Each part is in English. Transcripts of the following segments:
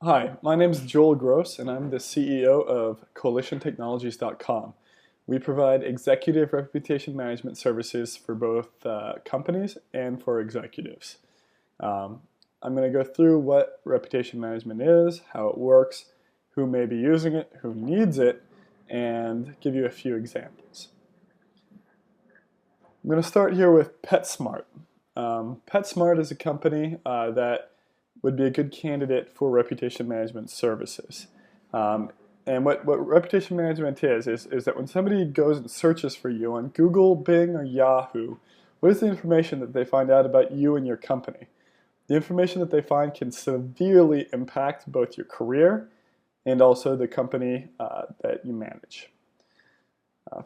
Hi, my name is Joel Gross, and I'm the CEO of CoalitionTechnologies.com. We provide executive reputation management services for both companies and for executives. Um, I'm going to go through what reputation management is, how it works, who may be using it, who needs it, and give you a few examples. I'm going to start here with Petsmart. Petsmart is a company that would be a good candidate for reputation management services. Um, and what reputation management is that when somebody goes and searches for you on Google, Bing, or Yahoo, what is the information that they find out about you and your company? The information that they find can severely impact both your career and also the company that you manage.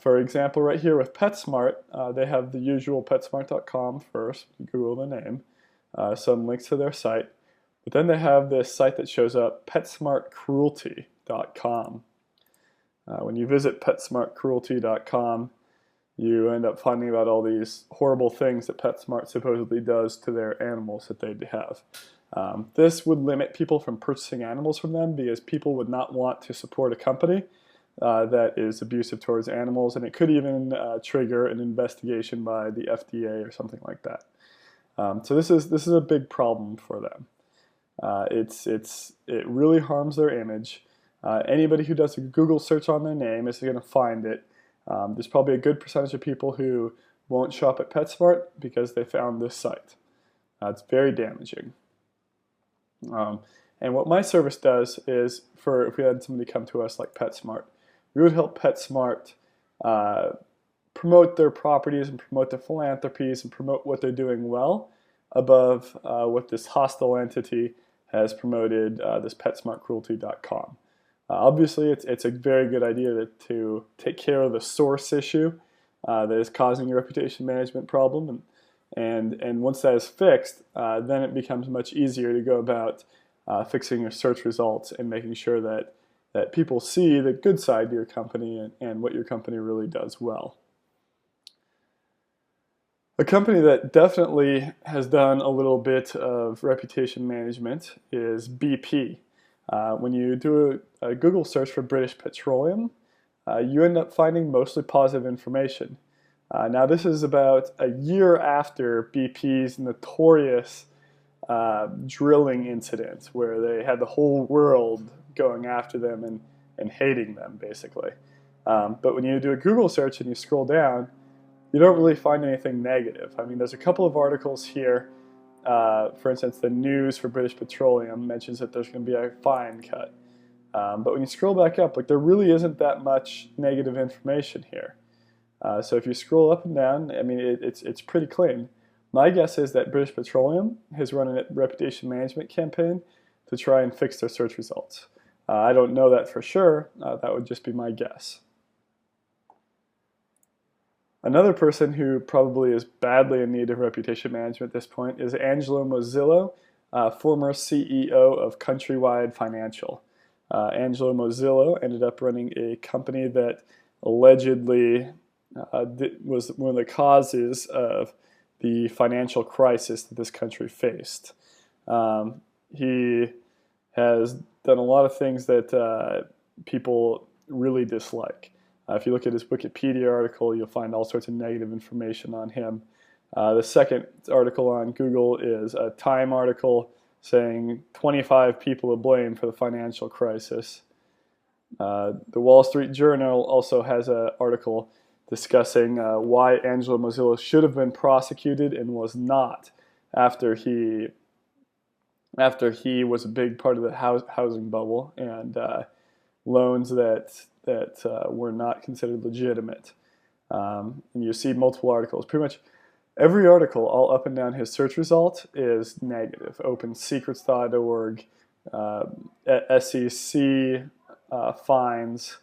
For example, right here with PetSmart, they have the usual petsmart.com first, you Google the name, some links to their site, but then they have this site that shows up, petsmartcruelty.com. When you visit petsmartcruelty.com, you end up finding about all these horrible things that PetSmart supposedly does to their animals that they have. This would limit people from purchasing animals from them because people would not want to support a company that is abusive towards animals, and it could even trigger an investigation by the FDA or something like that. So this is a big problem for them. It really harms their image. Anybody who does a Google search on their name is going to find it. There's probably a good percentage of people who won't shop at PetSmart because they found this site. It's very damaging. And what my service does is, if we had somebody come to us like PetSmart, we would help PetSmart promote their properties and promote their philanthropies and promote what they're doing well above what this hostile entity has promoted, this PetsmartCruelty.com. Obviously, it's a very good idea to take care of the source issue that is causing your reputation management problem, and once that is fixed, then it becomes much easier to go about fixing your search results and making sure that people see the good side to your company and what your company really does well. A company that definitely has done a little bit of reputation management is BP. When you do a Google search for British Petroleum, you end up finding mostly positive information. Now this is about a year after BP's notorious drilling incident where they had the whole world going after them and hating them, basically. But when you do a Google search and you scroll down, you don't really find anything negative. I mean, there's a couple of articles here. For instance, the news for British Petroleum mentions that there's going to be a fine cut. But when you scroll back up, there really isn't that much negative information here. So if you scroll up and down, I mean, it's pretty clean. My guess is that British Petroleum has run a reputation management campaign to try and fix their search results. I don't know that for sure. That would just be my guess. Another person who probably is badly in need of reputation management at this point is Angelo Mozilo, former CEO of Countrywide Financial. Angelo Mozilo ended up running a company that allegedly was one of the causes of the financial crisis that this country faced. He has done a lot of things that people really dislike. If you look at his Wikipedia article, you'll find all sorts of negative information on him. The second article on Google is a Time article saying 25 people to blame for the financial crisis. The Wall Street Journal also has an article discussing why Angelo Mozilo should have been prosecuted and was not after he was a big part of the housing bubble and loans that were not considered legitimate. And you see multiple articles. Pretty much every article, all up and down his search result, is negative. OpenSecrets.org, SEC fines,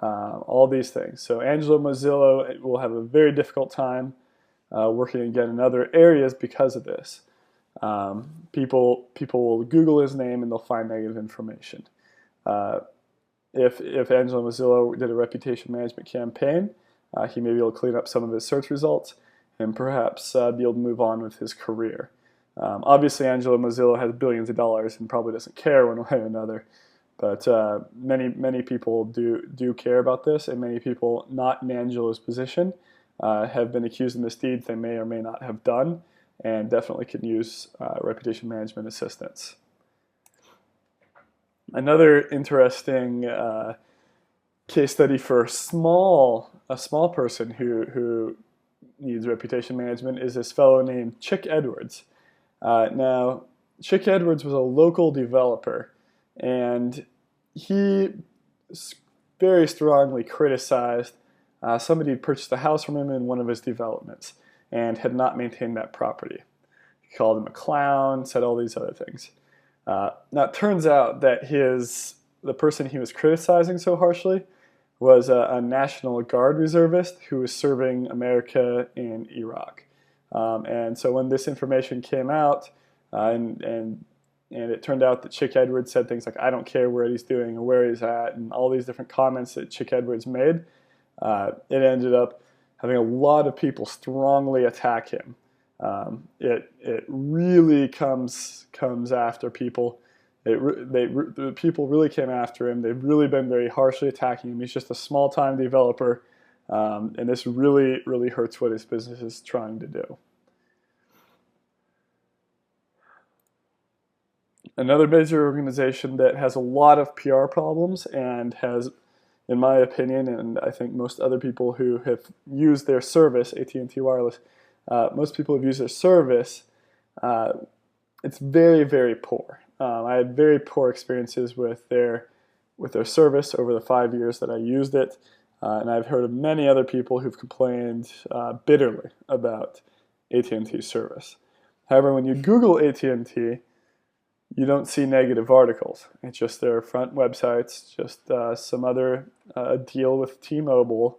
all these things. So Angelo Mozilo will have a very difficult time working again in other areas because of this. People will Google his name and they'll find negative information. If Angelo Mozilo did a reputation management campaign, he may be able to clean up some of his search results and perhaps be able to move on with his career. Obviously, Angelo Mozilo has billions of dollars and probably doesn't care one way or another. But many people do care about this, and many people not in Angelo's position have been accused of misdeeds they may or may not have done, and definitely can use reputation management assistance. Another interesting case study for a small person who needs reputation management is this fellow named Chick Edwards. Now, Chick Edwards was a local developer, and he very strongly criticized somebody who purchased a house from him in one of his developments and had not maintained that property. He called him a clown, said all these other things. Now, it turns out that the person he was criticizing so harshly was a National Guard reservist who was serving America in Iraq. And so when this information came out, and it turned out that Chick Edwards said things like, "I don't care what he's doing or where he's at," and all these different comments that Chick Edwards made, it ended up having a lot of people strongly attack him. It really comes after people. The people really came after him. They've really been very harshly attacking him. He's just a small-time developer, and this really hurts what his business is trying to do. Another major organization that has a lot of PR problems and has, in my opinion, and I think most other people who have used their service, AT&T Wireless, most people have used their service, it's very poor. I had very poor experiences with their service over the 5 years that I used it, and I've heard of many other people who've complained bitterly about AT&T's service. However, when you Google AT&T, you don't see negative articles. It's just their front websites, just some other deal with T-Mobile,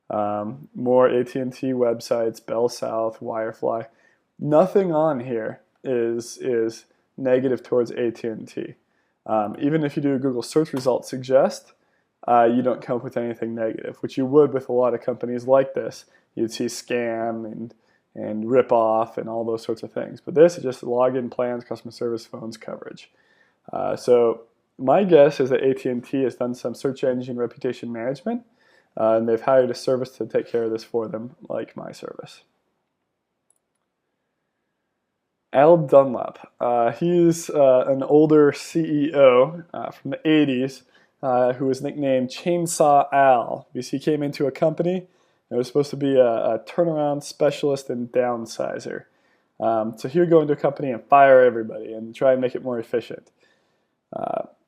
more AT&T websites, Bell South, Wirefly. Nothing on here is negative towards AT&T. Even if you do a Google search results suggest, you don't come up with anything negative, which you would with a lot of companies like this. You'd see scam and rip off and all those sorts of things. But this is just login plans, customer service, phones, coverage. So my guess is that AT&T has done some search engine reputation management, and they've hired a service to take care of this for them, like my service. Al Dunlop. He's an older CEO from the 80s who was nicknamed Chainsaw Al because he came into a company. It was supposed to be a turnaround specialist and downsizer. So he would go into a company and fire everybody and try and make it more efficient.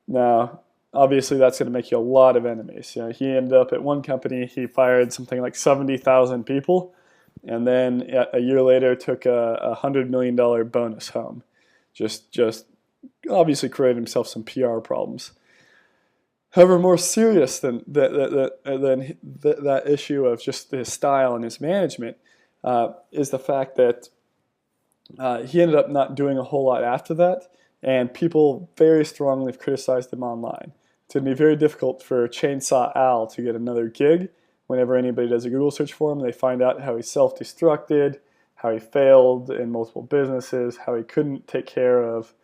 Now, obviously, that's going to make you a lot of enemies. You know, he ended up at one company, he fired something like 70,000 people, and then a year later took a $100 million bonus home. Just obviously created himself some PR problems. However, more serious than that issue of just his style and his management is the fact that he ended up not doing a whole lot after that, and people very strongly criticized him online. It's going to be very difficult for Chainsaw Al to get another gig. Whenever anybody does a Google search for him, they find out how he self-destructed, how he failed in multiple businesses, how he couldn't take care of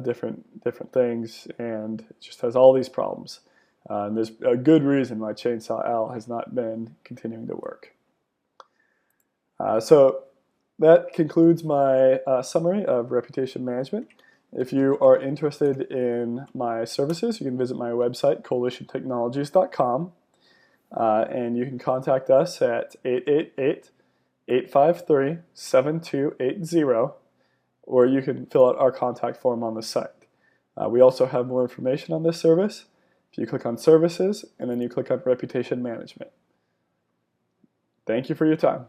different things, and it just has all these problems. And there's a good reason why Chainsaw Al has not been continuing to work. So that concludes my summary of reputation management. If you are interested in my services, you can visit my website, coalitiontechnologies.com, and you can contact us at 888-853-7280, or you can fill out our contact form on the site. We also have more information on this service if you click on Services, and then you click on Reputation Management. Thank you for your time.